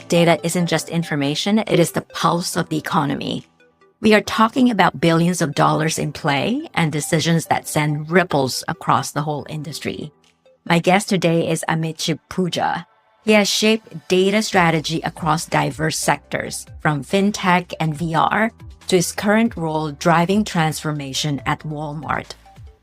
data isn't just information, it is the pulse of the economy. We are talking about billions of dollars in play and decisions that send ripples across the whole industry. My guest today is Amit Shivpuja. He has shaped data strategy across diverse sectors, from fintech and VR to his current role driving transformation at Walmart.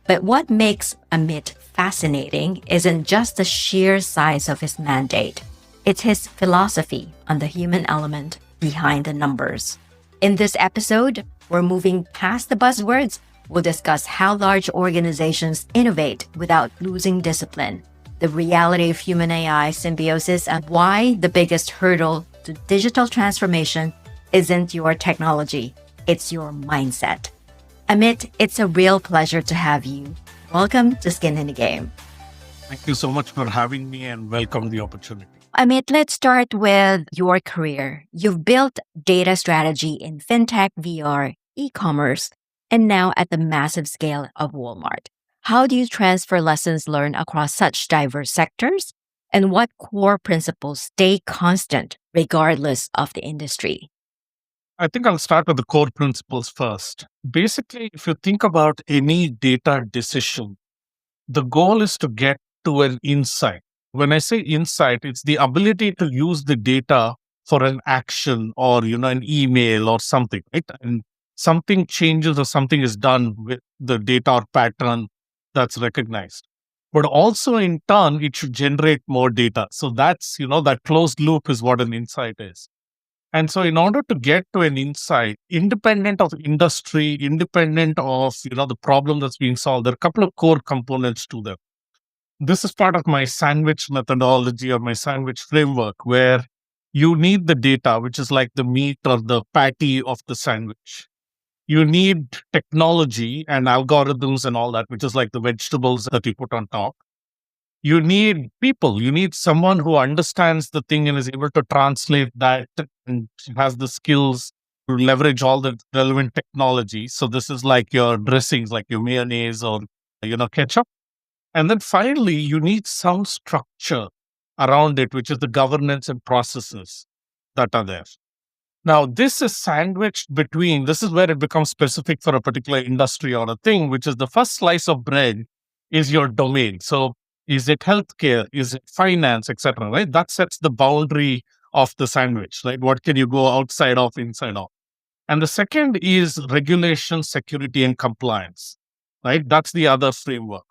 But what makes Amit fascinating isn't just the sheer size of his mandate. It's his philosophy on the human element behind the numbers. In this episode, we're moving past the buzzwords. We'll discuss how large organizations innovate without losing discipline, the reality of human AI symbiosis, and why the biggest hurdle to digital transformation isn't your technology, it's your mindset. Amit, it's a real pleasure to have you. Welcome to Skin in the Game. Thank you so much for having me and welcome the opportunity. Amit, let's start with your career. You've built data strategy in fintech, VR, e-commerce, and now at the massive scale of Walmart. How do you transfer lessons learned across such diverse sectors? And what core principles stay constant regardless of the industry? I think I'll start with the core principles first. Basically, if you think about any data decision, the goal is to get to an insight. When I say insight, it's the ability to use the data for an action or, an email or something, right? And something changes or something is done with the data or pattern that's recognized. But also in turn, it should generate more data. So that's, that closed loop is what an insight is. And so in order to get to an insight, independent of industry, independent of, the problem that's being solved, there are a couple of core components to them. This is part of my sandwich methodology or my sandwich framework, where you need the data, which is like the meat or the patty of the sandwich. You need technology and algorithms and all that, which is like the vegetables that you put on top. You need people. You need someone who understands the thing and is able to translate that and has the skills to leverage all the relevant technology. So this is like your dressings, like your mayonnaise or, ketchup. And then finally, you need some structure around it, which is the governance and processes that are there. Now, this is sandwiched between, this is where it becomes specific for a particular industry or a thing, which is the first slice of bread is your domain. So is it healthcare? Is it finance, etc.? Right? That sets the boundary of the sandwich, right? What can you go outside of, inside of? And the second is regulation, security, and compliance, right? That's the other framework.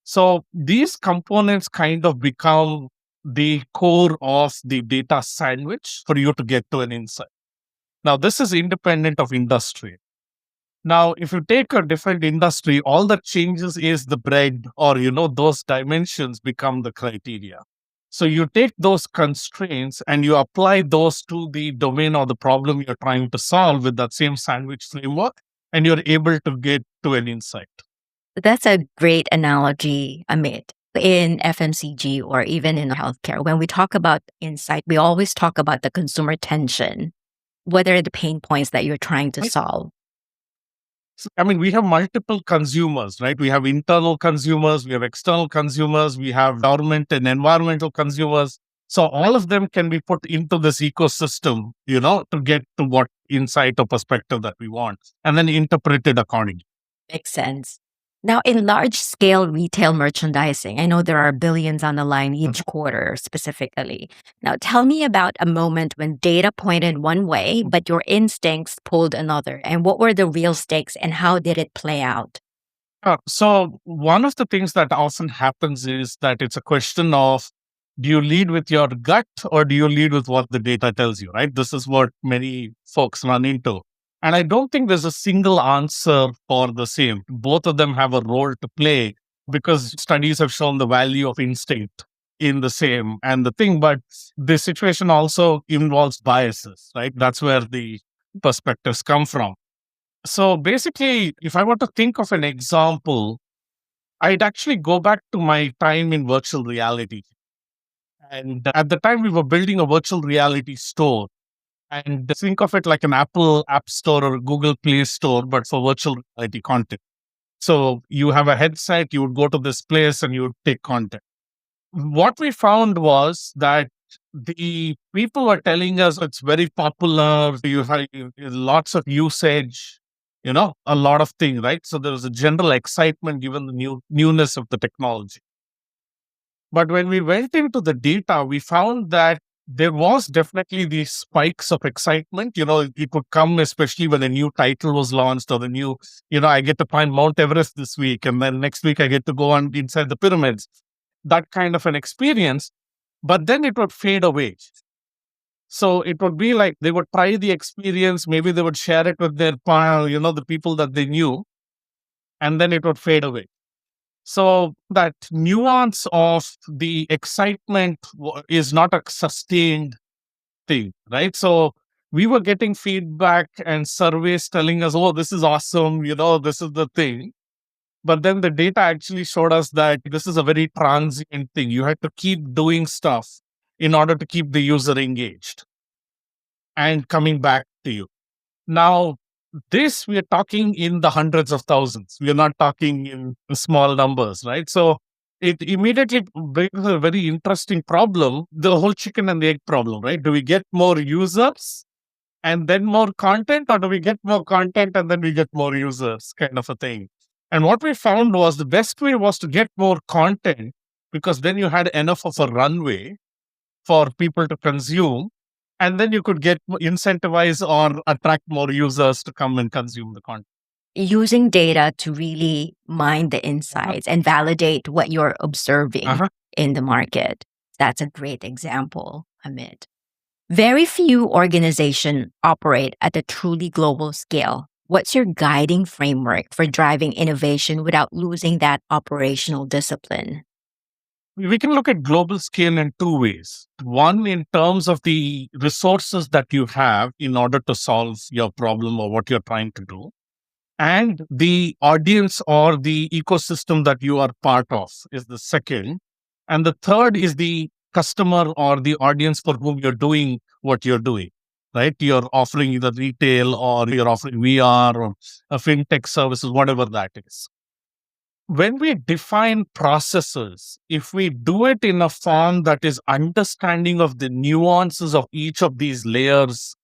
So these components kind of become the core of the data sandwich for you to get to an insight. Now, this is independent of industry. Now, if you take a different industry, all that changes is the bread or, those dimensions become the criteria. So you take those constraints and you apply those to the domain or the problem you're trying to solve with that same sandwich framework, and you're able to get to an insight. That's a great analogy, Amit. In FMCG or even in healthcare, when we talk about insight, we always talk about the consumer tension. What are the pain points that you're trying to solve? We have multiple consumers, right? We have internal consumers, we have external consumers, we have government and environmental consumers. So all of them can be put into this ecosystem, to get to what insight or perspective that we want, and then interpreted accordingly. Makes sense. Now, in large-scale retail merchandising, I know there are billions on the line each quarter specifically. Now, tell me about a moment when data pointed one way, but your instincts pulled another. And what were the real stakes and how did it play out? So one of the things that often happens is that it's a question of, do you lead with your gut or do you lead with what the data tells you, right? This is what many folks run into. And I don't think there's a single answer for the same. Both of them have a role to play because studies have shown the value of instinct in the same and the thing. But the situation also involves biases, right? That's where the perspectives come from. So basically, if I were to think of an example, I'd actually go back to my time in virtual reality. And at the time, we were building a virtual reality store. And think of it like an Apple App Store or Google Play Store, but for virtual reality content. So you have a headset, you would go to this place and you would take content. What we found was that the people were telling us it's very popular, you have lots of usage, a lot of things, right? So there was a general excitement given the newness of the technology. But when we went into the data, we found that there was definitely these spikes of excitement. It would come especially when a new title was launched or the new, I get to climb Mount Everest this week, and then next week I get to go on inside the pyramids. That kind of an experience. But then it would fade away. So it would be like they would try the experience, maybe they would share it with their the people that they knew, and then it would fade away. So that nuance of the excitement is not a sustained thing, right? So we were getting feedback and surveys telling us, oh, this is awesome, this is the thing. But then the data actually showed us that this is a very transient thing. You had to keep doing stuff in order to keep the user engaged and coming back to you. Now, this we are talking in the hundreds of thousands. We are not talking in small numbers, right? So it immediately brings a very interesting problem, the whole chicken and the egg problem, right? Do we get more users and then more content, or do we get more content and then we get more users, kind of a thing? And what we found was the best way was to get more content, because then you had enough of a runway for people to consume, and then you could get incentivize or attract more users to come and consume the content. Using data to really mine the insights and validate what you're observing in the market. That's a great example, Amit. Very few organizations operate at a truly global scale. What's your guiding framework for driving innovation without losing that operational discipline? We can look at global scale in two ways. One, in terms of the resources that you have in order to solve your problem or what you're trying to do, and the audience or the ecosystem that you are part of is the second. And the third is the customer or the audience for whom you're doing what you're doing, right? You're offering either retail or you're offering VR or a fintech services, whatever that is. When we define processes, if we do it in a form that is understanding of the nuances of each of these layers,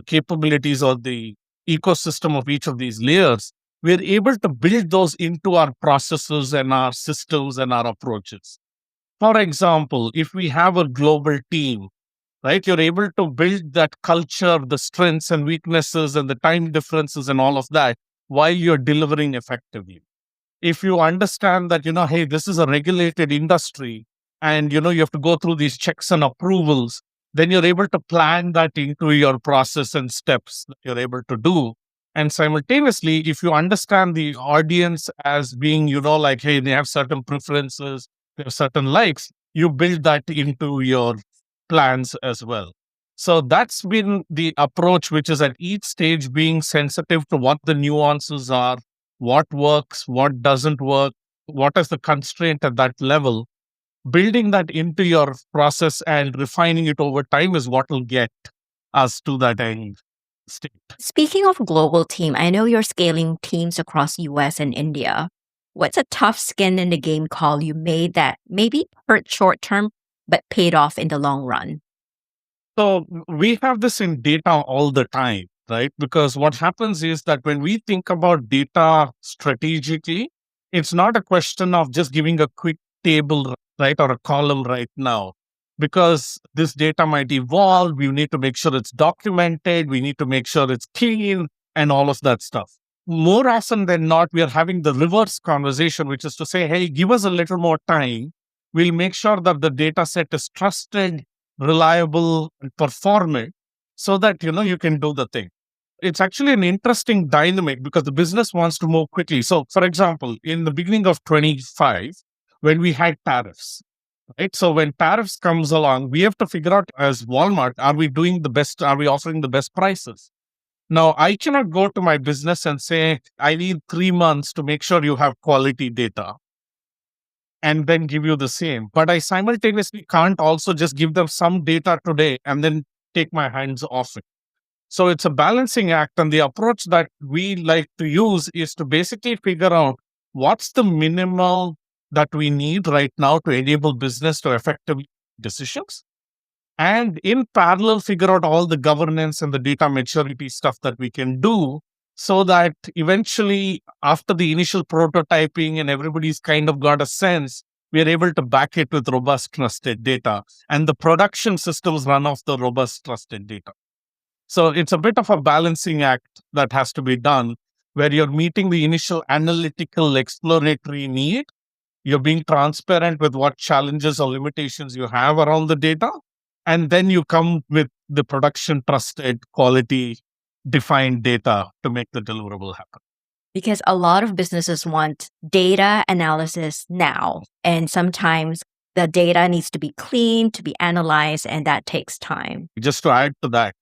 capabilities, or the ecosystem of each of these layers, we're able to build those into our processes and our systems and our approaches. For example, if we have a global team, right, you're able to build that culture, the strengths and weaknesses and the time differences and all of that while you're delivering effectively. If you understand that, hey, this is a regulated industry and, you have to go through these checks and approvals, then you're able to plan that into your process and steps that you're able to do. And simultaneously, if you understand the audience as being, like, hey, they have certain preferences, they have certain likes, you build that into your plans as well. So that's been the approach, which is at each stage being sensitive to what the nuances are, what works, what doesn't work, what is the constraint at that level. Building that into your process and refining it over time is what will get us to that end state. Speaking of global team, I know you're scaling teams across US and India. What's a tough skin in the game call you made that maybe hurt short term but paid off in the long run? So we have this in data all the time, right? Because what happens is that when we think about data strategically, it's not a question of just giving a quick table, right, or a column right now. Because this data might evolve, we need to make sure it's documented, we need to make sure it's clean, and all of that stuff. More often than not, we are having the reverse conversation, which is to say, hey, give us a little more time. We'll make sure that the data set is trusted, reliable, and performant so that you can do the thing. It's actually an interesting dynamic because the business wants to move quickly. So, for example, in the beginning of 25, when we had tariffs, right? So when tariffs comes along, we have to figure out as Walmart, are we doing the best? Are we offering the best prices? Now, I cannot go to my business and say, I need 3 months to make sure you have quality data and then give you the same. But I simultaneously can't also just give them some data today and then take my hands off it. So it's a balancing act. And the approach that we like to use is to basically figure out what's the minimal that we need right now to enable business to effectively decisions. and in parallel figure out all the governance and the data maturity stuff that we can do, so that eventually after the initial prototyping and everybody's kind of got a sense, we are able to back it with robust trusted data, and the production systems run off the robust trusted data. So it's a bit of a balancing act that has to be done, where you're meeting the initial analytical exploratory need, you're being transparent with what challenges or limitations you have around the data, and then you come with the production trusted quality defined data to make the deliverable happen. Because a lot of businesses want data analysis now. And sometimes the data needs to be cleaned, to be analyzed, and that takes time. Just to add to that,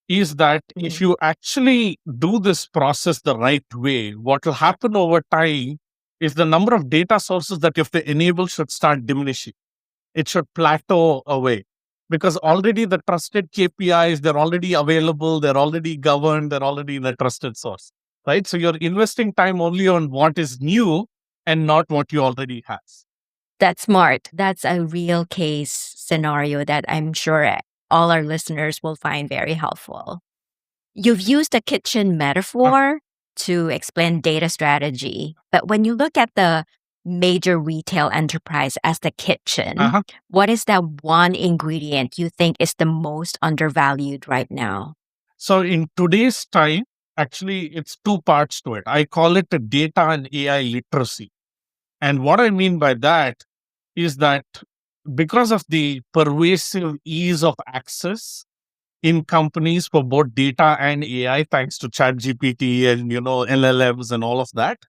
is that if you actually do this process the right way, what will happen over time is the number of data sources that you have to enable should start diminishing. It should plateau away, because already the trusted KPIs, they're already available, they're already governed, they're already in a trusted source, right? So you're investing time only on what is new and not what you already have. That's smart. That's a real case scenario that I'm sure all our listeners will find very helpful. You've used a kitchen metaphor to explain data strategy, but when you look at the major retail enterprise as the kitchen, what is that one ingredient you think is the most undervalued right now? So in today's time, actually, it's two parts to it. I call it a data and AI literacy. And what I mean by that is that because of the pervasive ease of access in companies for both data and AI, thanks to ChatGPT and LLMs and all of that,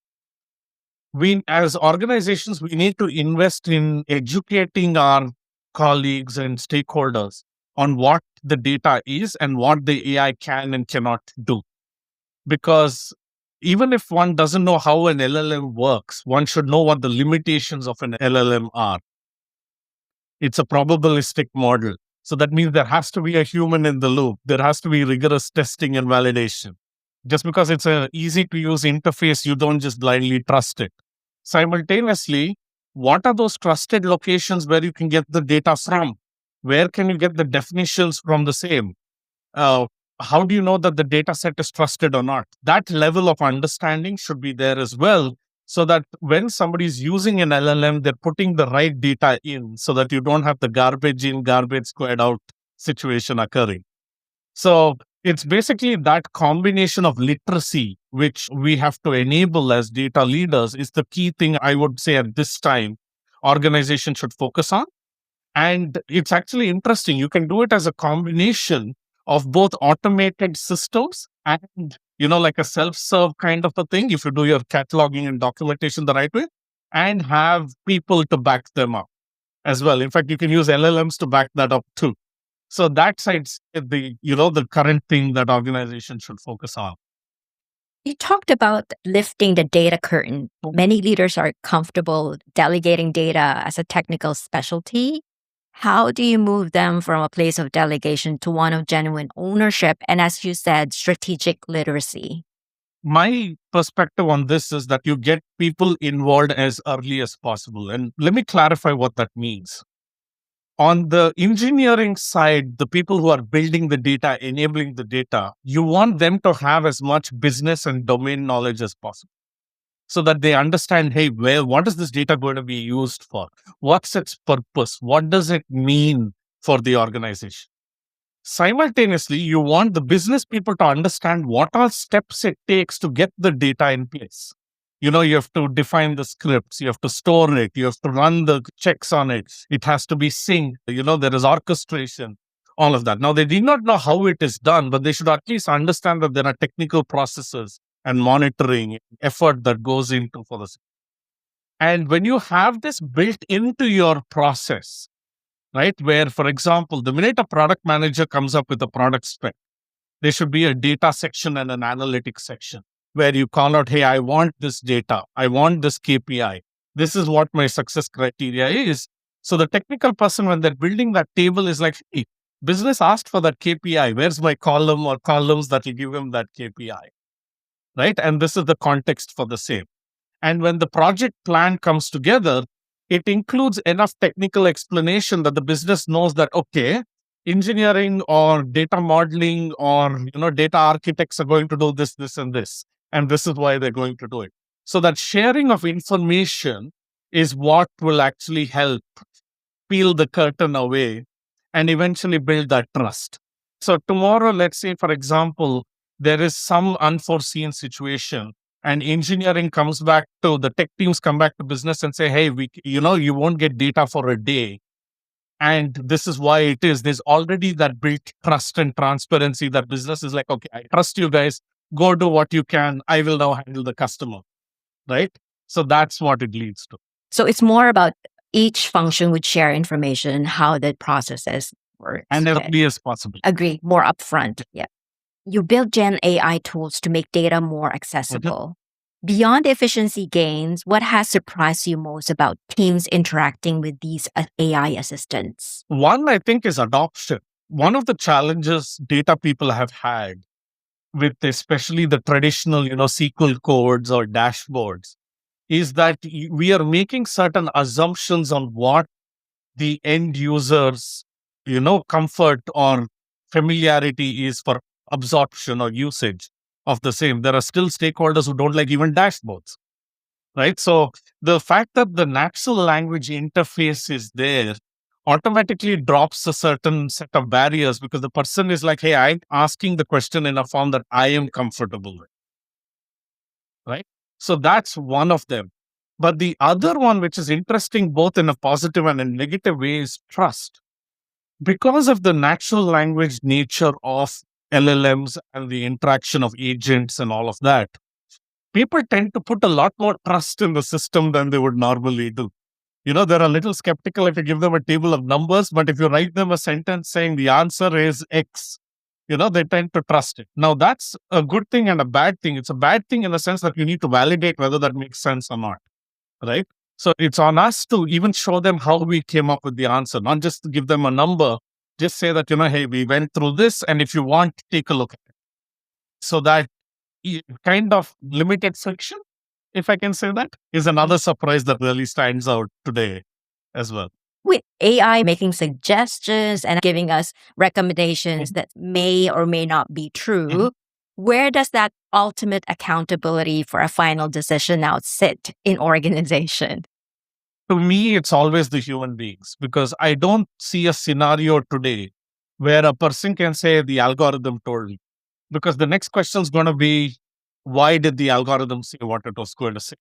we as organizations we need to invest in educating our colleagues and stakeholders on what the data is and what the AI can and cannot do. Because even if one doesn't know how an LLM works, one should know what the limitations of an LLM are. It's a probabilistic model. So that means there has to be a human in the loop. There has to be rigorous testing and validation. Just because it's an easy to use interface, you don't just blindly trust it. Simultaneously, what are those trusted locations where you can get the data from? Where can you get the definitions from the same? How do you know that the data set is trusted or not? That level of understanding should be there as well, so that when somebody's using an LLM, they're putting the right data in so that you don't have the garbage in, garbage squared out situation occurring. So it's basically that combination of literacy, which we have to enable as data leaders, is the key thing I would say at this time organizations should focus on. And it's actually interesting. You can do it as a combination of both automated systems and, like a self-serve kind of a thing, if you do your cataloging and documentation the right way, and have people to back them up as well. In fact, you can use LLMs to back that up too. So that side's the current thing that organizations should focus on. You talked about lifting the data curtain. Many leaders are comfortable delegating data as a technical specialty. How do you move them from a place of delegation to one of genuine ownership and, as you said, strategic literacy? My perspective on this is that you get people involved as early as possible. And let me clarify what that means. On the engineering side, the people who are building the data, enabling the data, you want them to have as much business and domain knowledge as possible, so that they understand, hey, what is this data going to be used for? What's its purpose? What does it mean for the organization? Simultaneously, you want the business people to understand what are steps it takes to get the data in place. You have to define the scripts, you have to store it, you have to run the checks on it. It has to be synced. There is orchestration, all of that. Now, they did not know how it is done, but they should at least understand that there are technical processes and monitoring effort that goes into for this. And when you have this built into your process, right, where, for example, the minute a product manager comes up with a product spec, there should be a data section and an analytics section where you call out, hey, I want this data. I want this KPI. This is what my success criteria is. So the technical person, when they're building that table, is like, hey, business asked for that KPI. Where's my column or columns that will give him that KPI? Right? And this is the context for the same. And when the project plan comes together, it includes enough technical explanation that the business knows that, okay, engineering or data modeling or data architects are going to do this and this is why they're going to do it. So that sharing of information is what will actually help peel the curtain away and eventually build that trust. So tomorrow, let's say, for example, there is some unforeseen situation and engineering comes back to the tech teams come back to business and say, hey, you won't get data for a day. And this is why it is. There's already that built trust and transparency that business is like, okay, I trust you guys. Go do what you can. I will now handle the customer. Right. So that's what it leads to. So it's more about each function would share information, how the processes works. And early as possible. Agree. More upfront. Yeah. You build Gen AI tools to make data more accessible. Beyond efficiency gains, what has surprised you most about teams interacting with these AI assistants? One, I think, is adoption. One of the challenges data people have had with especially the traditional, SQL codes or dashboards is that we are making certain assumptions on what the end users, comfort or familiarity is for absorption or usage of the same. There are still stakeholders who don't like even dashboards, right? So the fact that the natural language interface is there automatically drops a certain set of barriers because the person is like, hey, I'm asking the question in a form that I am comfortable with, right? So that's one of them. But the other one, which is interesting both in a positive and a negative way, is trust. Because of the natural language nature of LLMs and the interaction of agents and all of that, people tend to put a lot more trust in the system than they would normally do. They're a little skeptical if you give them a table of numbers, but if you write them a sentence saying the answer is X, they tend to trust it. Now, that's a good thing and a bad thing. It's a bad thing in the sense that you need to validate whether that makes sense or not, right? So it's on us to even show them how we came up with the answer, not just to give them a number, just say that, hey, we went through this, and if you want, take a look at it. So that kind of limited friction, if I can say that, is another surprise that really stands out today as well. With AI making suggestions and giving us recommendations that may or may not be true, where does that ultimate accountability for a final decision now sit in organization? To me, it's always the human beings because I don't see a scenario today where a person can say the algorithm told me. Because the next question is going to be, why did the algorithm say what it was going to say?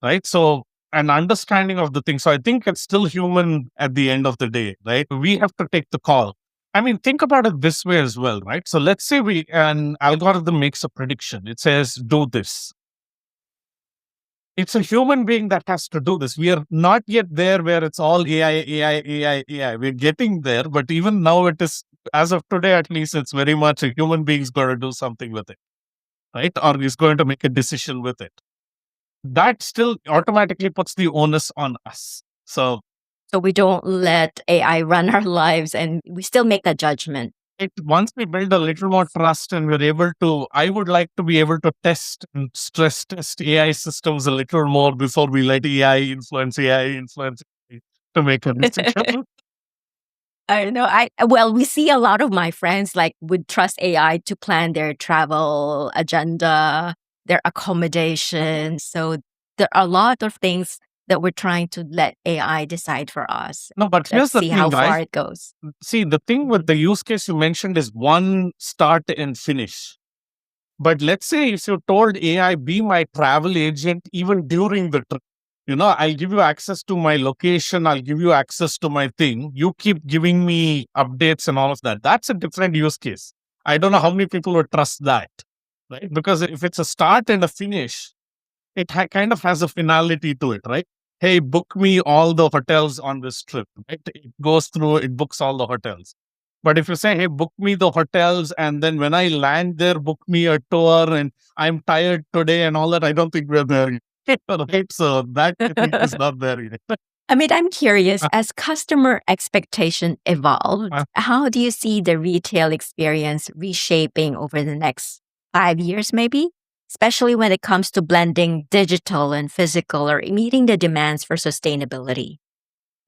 Right? So, an understanding of the thing. So, I think it's still human at the end of the day, right? We have to take the call. I mean, think about it this way as well, right? So, let's say an algorithm makes a prediction. It says, do this. It's a human being that has to do this. We are not yet there where it's all AI. We're getting there, but even now it is, as of today, at least, it's very much a human being's going to do something with it, right? Or is going to make a decision with it. That still automatically puts the onus on us. So we don't let AI run our lives and we still make a judgment. Once we build a little more trust and we're able to, I would like to be able to test and stress test AI systems a little more before we let AI influence to make a decision. I know. We see a lot of my friends would trust AI to plan their travel agenda, their accommodation. So there are a lot of things that we're trying to let AI decide for us. No, but here's the thing, how far it goes. See, the thing with the use case you mentioned is one start and finish. But let's say if you told AI, be my travel agent even during the trip, I'll give you access to my location, I'll give you access to my thing. You keep giving me updates and all of that. That's a different use case. I don't know how many people would trust that, right? Because if it's a start and a finish, it kind of has a finality to it, right? Hey, book me all the hotels on this trip, right? It goes through, it books all the hotels. But if you say, hey, book me the hotels, and then when I land there, book me a tour, and I'm tired today and all that, I don't think we're there yet. Right? So that I think is not there yet. I mean, I'm curious, as customer expectation evolved, how do you see the retail experience reshaping over the next 5 years, maybe? Especially when it comes to blending digital and physical or meeting the demands for sustainability.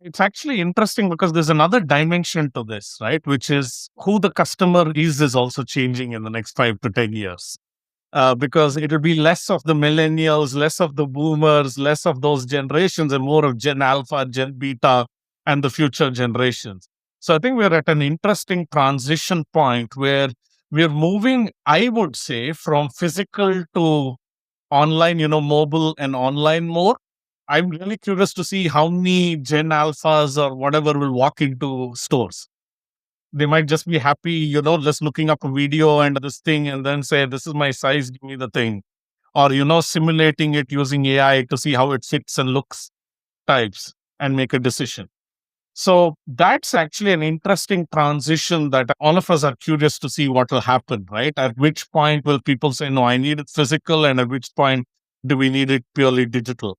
It's actually interesting because there's another dimension to this, right? Which is who the customer is also changing in the next 5 to 10 years. Because it will be less of the millennials, less of the boomers, less of those generations, and more of Gen Alpha, Gen Beta, and the future generations. So I think we're at an interesting transition point where we're moving, I would say, from physical to online, mobile and online more. I'm really curious to see how many Gen Alphas or whatever will walk into stores. They might just be happy, just looking up a video and this thing and then say, this is my size, give me the thing. Or, simulating it using AI to see how it fits and looks, types, and make a decision. So that's actually an interesting transition that all of us are curious to see what will happen, right? At which point will people say, no, I need it physical, and at which point do we need it purely digital?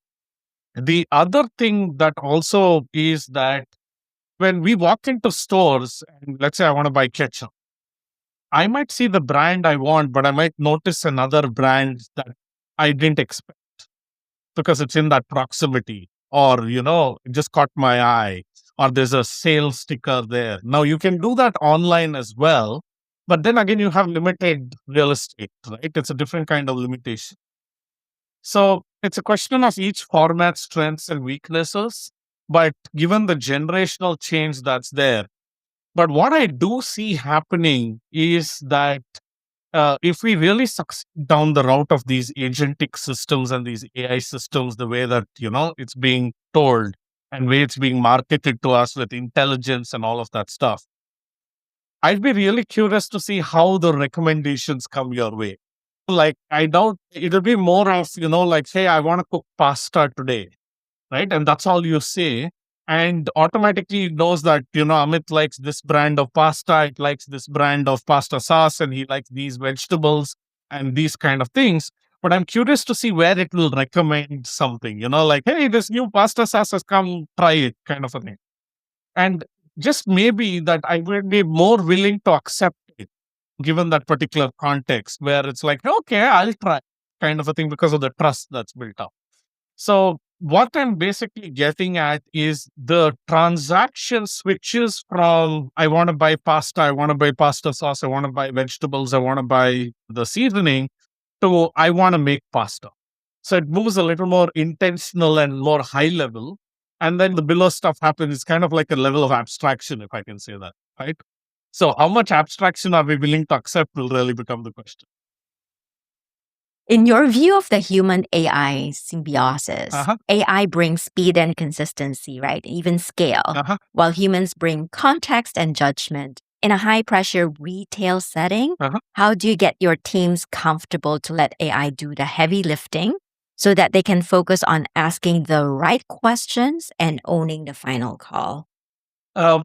The other thing that also is that when we walk into stores, and let's say I want to buy ketchup, I might see the brand I want, but I might notice another brand that I didn't expect because it's in that proximity, or it just caught my eye, or there's a sales sticker there. Now you can do that online as well, but then again you have limited real estate, right? It's a different kind of limitation. So it's a question of each format's strengths and weaknesses, but given the generational change that's there. But what I do see happening is that if we really succeed down the route of these agentic systems and these AI systems, the way that, it's being told and way it's being marketed to us with intelligence and all of that stuff, I'd be really curious to see how the recommendations come your way. Like, I doubt it'll be more of, like, hey, I want to cook pasta today, right? And that's all you say. And automatically it knows that, Amit likes this brand of pasta, it likes this brand of pasta sauce, and he likes these vegetables and these kind of things. But I'm curious to see where it will recommend something, like, hey, this new pasta sauce has come, try it, kind of a thing. And just maybe that I would be more willing to accept it given that particular context where it's like, okay, I'll try, kind of a thing, because of the trust that's built up. So what I'm basically getting at is the transaction switches from I want to buy pasta, I want to buy pasta sauce, I want to buy vegetables, I want to buy the seasoning, to I want to make pasta. So it moves a little more intentional and more high level. And then the below stuff happens. It's kind of like a level of abstraction, if I can say that, right? So how much abstraction are we willing to accept will really become the question. In your view of the human AI symbiosis, Uh-huh. AI brings speed and consistency, right? Even scale, Uh-huh. while humans bring context and judgment. In a high pressure retail setting, Uh-huh. how do you get your teams comfortable to let AI do the heavy lifting so that they can focus on asking the right questions and owning the final call?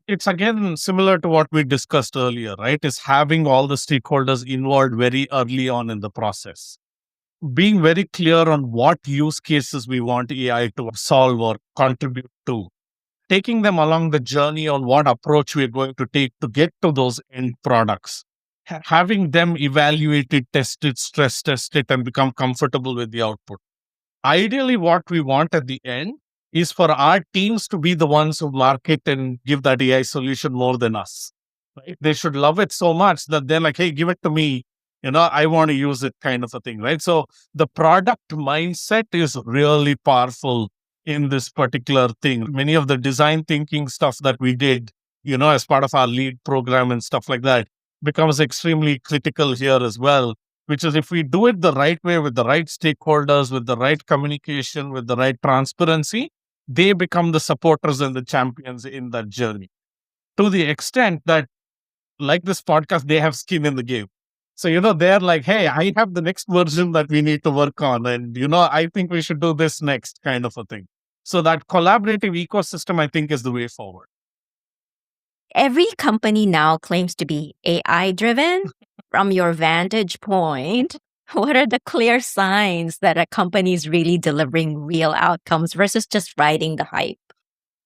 It's again similar to what we discussed earlier, right? Is having all the stakeholders involved very early on in the process. Being very clear on what use cases we want AI to solve or contribute to. Taking them along the journey on what approach we're going to take to get to those end products. Having them evaluate it, test it, stress test it, and become comfortable with the output. Ideally, what we want at the end is for our teams to be the ones who market and give that AI solution more than us. Right? They should love it so much that they're like, hey, give it to me. I want to use it, kind of a thing, right? So the product mindset is really powerful in this particular thing. Many of the design thinking stuff that we did, as part of our lead program and stuff like that, becomes extremely critical here as well, which is if we do it the right way with the right stakeholders, with the right communication, with the right transparency, they become the supporters and the champions in that journey. To the extent that, like this podcast, they have skin in the game. So, they're like, hey, I have the next version that we need to work on. And, I think we should do this next, kind of a thing. So that collaborative ecosystem, I think, is the way forward. Every company now claims to be AI driven. From your vantage point, what are the clear signs that a company is really delivering real outcomes versus just riding the hype?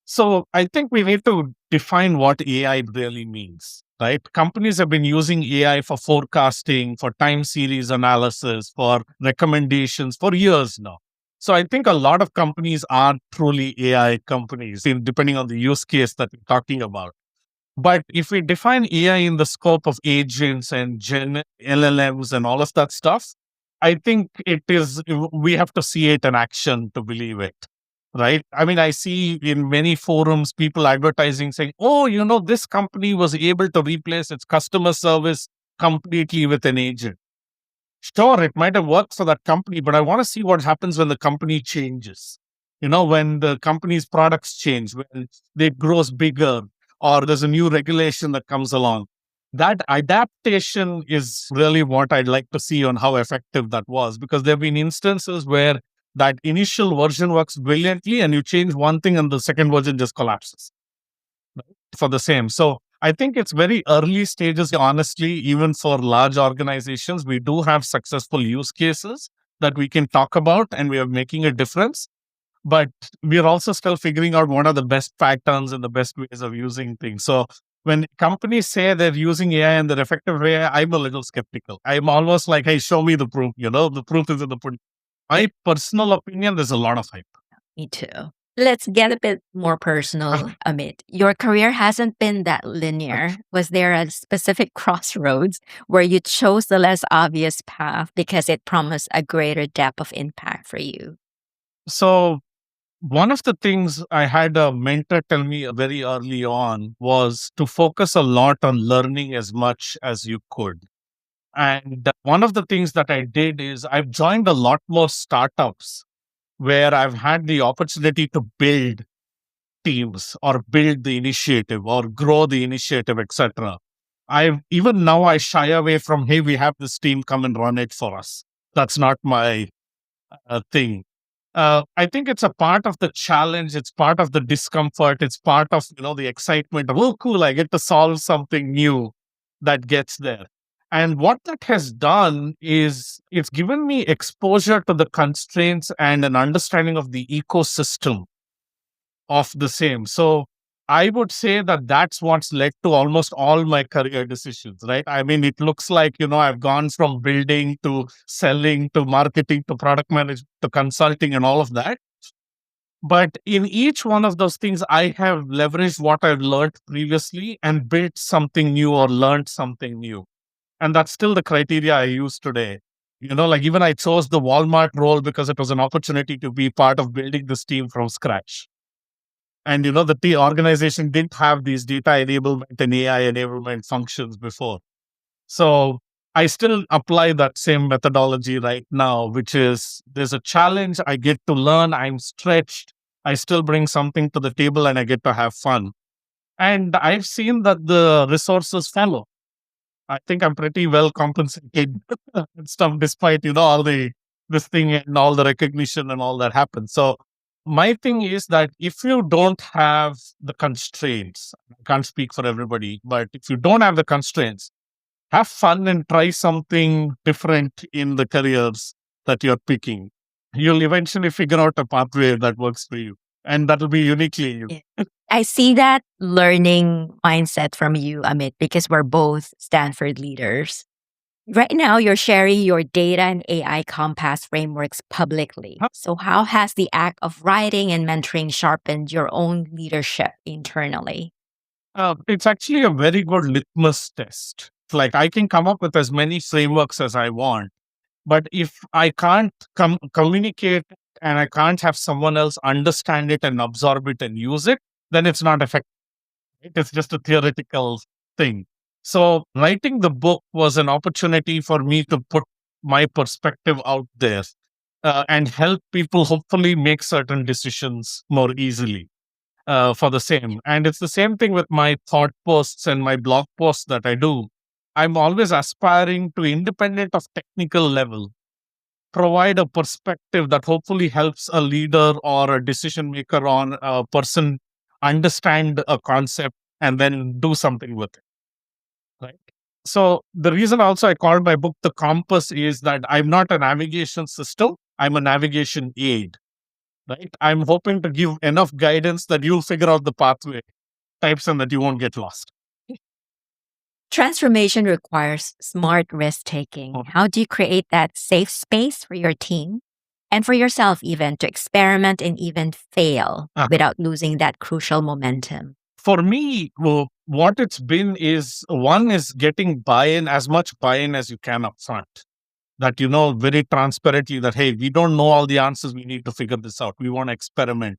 So I think we need to define what AI really means, right? Companies have been using AI for forecasting, for time series analysis, for recommendations for years now. So I think a lot of companies are truly AI companies, depending on the use case that we're talking about. But if we define AI in the scope of agents and LLMs and all of that stuff, I think we have to see it in action to believe it. Right. I mean, I see in many forums people advertising saying, oh, this company was able to replace its customer service completely with an agent. Sure, it might have worked for that company, but I want to see what happens when the company changes. When the company's products change, when it grows bigger, or there's a new regulation that comes along. That adaptation is really what I'd like to see on how effective that was, because there have been instances where that initial version works brilliantly and you change one thing and the second version just collapses for the same. So I think it's very early stages, honestly, even for large organizations. We do have successful use cases that we can talk about and we are making a difference. But we are also still figuring out what are the best patterns and the best ways of using things. So when companies say they're using AI and they're effective AI, I'm a little skeptical. I'm almost like, hey, show me the proof. The proof is in the pudding. My personal opinion, there's a lot of hype. Me too. Let's get a bit more personal, Amit. Your career hasn't been that linear. Was there a specific crossroads where you chose the less obvious path because it promised a greater depth of impact for you? So one of the things I had a mentor tell me very early on was to focus a lot on learning as much as you could. And one of the things that I did is I've joined a lot more startups where I've had the opportunity to build teams or build the initiative or grow the initiative, etc. I shy away from, hey, we have this team, come and run it for us. That's not my thing. I think it's a part of the challenge. It's part of the discomfort. It's part of the excitement of, oh, cool, I get to solve something new that gets there. And what that has done is it's given me exposure to the constraints and an understanding of the ecosystem of the same. So I would say that that's what's led to almost all my career decisions, right? I mean, it looks like, I've gone from building to selling to marketing to product management to consulting and all of that. But in each one of those things, I have leveraged what I've learned previously and built something new or learned something new. And that's still the criteria I use today. Like even I chose the Walmart role because it was an opportunity to be part of building this team from scratch. And the organization didn't have these data enablement and AI enablement functions before. So I still apply that same methodology right now, which is there's a challenge, I get to learn, I'm stretched, I still bring something to the table and I get to have fun. And I've seen that the resources follow. I think I'm pretty well compensated and stuff, despite, all this thing and all the recognition and all that happens. So my thing is that if you don't have the constraints, I can't speak for everybody, but if you don't have the constraints, have fun and try something different in the careers that you're picking. You'll eventually figure out a pathway that works for you. And that'll be uniquely you. Yeah. I see that learning mindset from you, Amit, because we're both Stanford leaders. Right now, you're sharing your data and AI compass frameworks publicly. So, how has the act of writing and mentoring sharpened your own leadership internally? It's actually a very good litmus test. Like I can come up with as many frameworks as I want, but if I can't communicate and I can't have someone else understand it and absorb it and use it, then it's not effective. It's just a theoretical thing. So writing the book was an opportunity for me to put my perspective out there and help people hopefully make certain decisions more easily for the same. And it's the same thing with my thought posts and my blog posts that I do. I'm always aspiring to, independent of technical level, provide a perspective that hopefully helps a leader or a decision maker on a person understand a concept and then do something with it. Right. So the reason also I called my book The Compass is that I'm not a navigation system. I'm a navigation aid. Right. I'm hoping to give enough guidance that you'll figure out the pathway types and that you won't get lost. Transformation requires smart risk taking. How do you create that safe space for your team? And for yourself, even to experiment and even fail without losing that crucial momentum. For me, what it's been is one is getting buy-in, as much buy-in as you can upfront. That very transparently that, hey, we don't know all the answers. We need to figure this out. We want to experiment.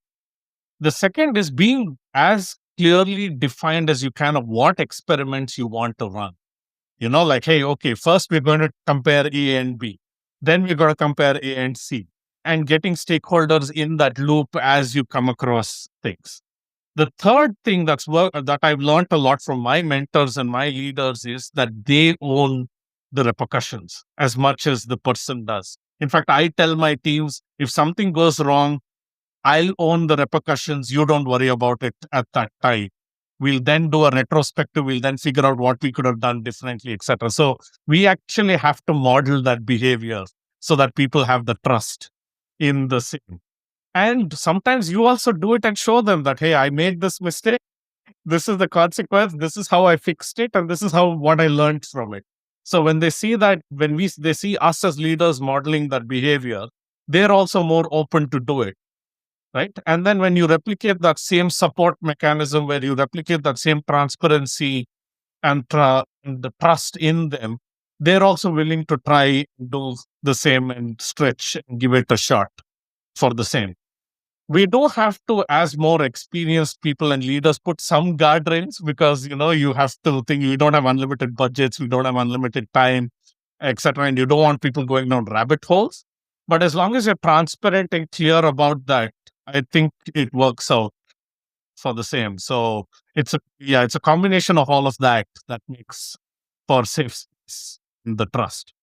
The second is being as clearly defined as you can of what experiments you want to run. Like, hey, okay, first we're going to compare A and B. Then we're going to compare A and C. And getting stakeholders in that loop as you come across things. The third thing that I've learned a lot from my mentors and my leaders is that they own the repercussions as much as the person does. In fact, I tell my teams, if something goes wrong, I'll own the repercussions. You don't worry about it at that time. We'll then do a retrospective. We'll then figure out what we could have done differently, etc. So we actually have to model that behavior so that people have the trust in the same. And sometimes you also do it and show them that, hey, I made this mistake. This is the consequence. This is how I fixed it. And this is what I learned from it. So when they see that, they see us as leaders modeling that behavior, they're also more open to do it. Right. And then when you replicate that same support mechanism, where you replicate that same transparency and the trust in them, they're also willing to try do the same and stretch and give it a shot for the same. We do have to, as more experienced people and leaders, put some guardrails because, you have to think we don't have unlimited budgets, we don't have unlimited time, etc. And you don't want people going down rabbit holes. But as long as you're transparent and clear about that, I think it works out for the same. So it's a combination of all of that makes for safe space in the trust.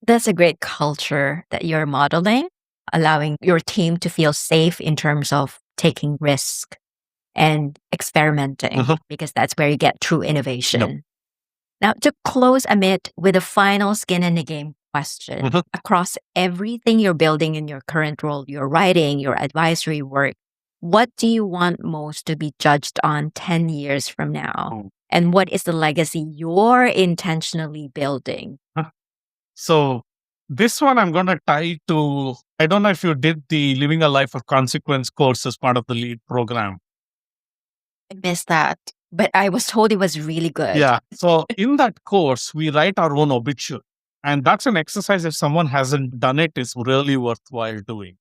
That's a great culture that you're modeling, allowing your team to feel safe in terms of taking risk and experimenting, because that's where you get true innovation. Yep. Now, to close, Amit, with a final skin in the game question. Across everything you're building in your current role, your writing, your advisory work, what do you want most to be judged on 10 years from now? And what is the legacy you're intentionally building? So this one I'm going to tie to, I don't know if you did the Living a Life of Consequence course as part of the LEAD program. I missed that, but I was told it was really good. Yeah. So in that course, we write our own obituary. And that's an exercise, if someone hasn't done it, is really worthwhile doing.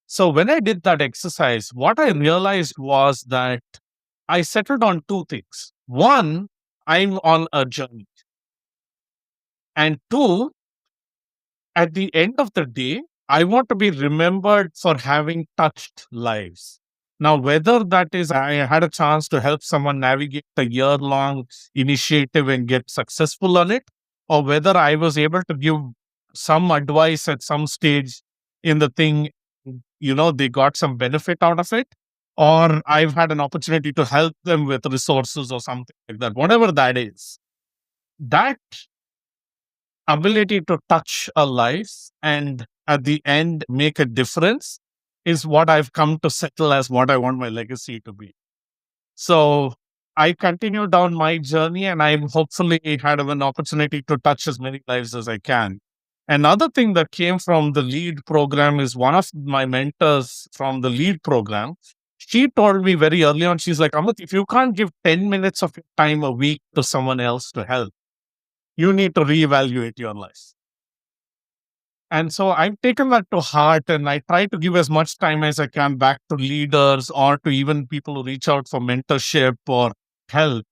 So when I did that exercise, what I realized was that I settled on two things. One, I'm on a journey. And two, at the end of the day, I want to be remembered for having touched lives. Now, whether that is I had a chance to help someone navigate a year-long initiative and get successful on it, or whether I was able to give some advice at some stage in the thing, they got some benefit out of it, or I've had an opportunity to help them with resources or something like that, whatever that is, that ability to touch a life and at the end make a difference is what I've come to settle as what I want my legacy to be. So I continue down my journey and I'm hopefully had an opportunity to touch as many lives as I can. Another thing that came from the LEAD program is one of my mentors from the LEAD program. She told me very early on, she's like, Amit, if you can't give 10 minutes of your time a week to someone else to help, you need to reevaluate your life. And so I've taken that to heart and I try to give as much time as I can back to leaders or to even people who reach out for mentorship or help.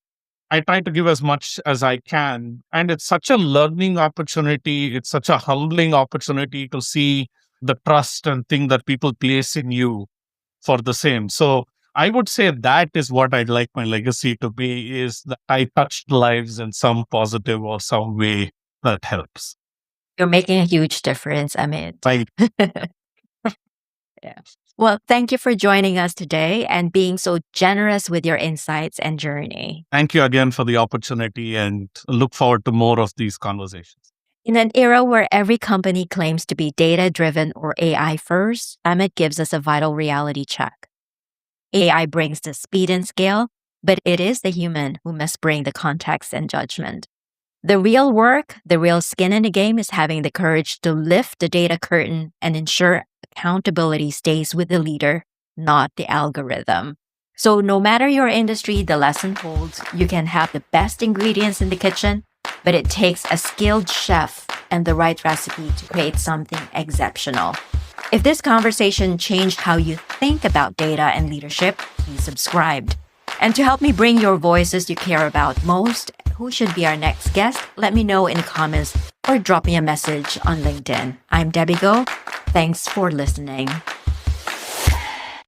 I try to give as much as I can. And it's such a learning opportunity. It's such a humbling opportunity to see the trust and thing that people place in you for the same. So I would say that is what I'd like my legacy to be, is that I touched lives in some positive or some way that helps. You're making a huge difference, Amit. Right. Yeah. Well, thank you for joining us today and being so generous with your insights and journey. Thank you again for the opportunity and look forward to more of these conversations. In an era where every company claims to be data-driven or AI first, Amit gives us a vital reality check. AI brings the speed and scale, but it is the human who must bring the context and judgment. The real work, the real skin in the game is having the courage to lift the data curtain and ensure accountability stays with the leader, not the algorithm. So, no matter your industry, the lesson holds you can have the best ingredients in the kitchen, but it takes a skilled chef and the right recipe to create something exceptional. If this conversation changed how you think about data and leadership, please subscribe. And to help me bring your voices you care about most, who should be our next guest, let me know in the comments or drop me a message on LinkedIn. I'm Debbie Go. Thanks for listening.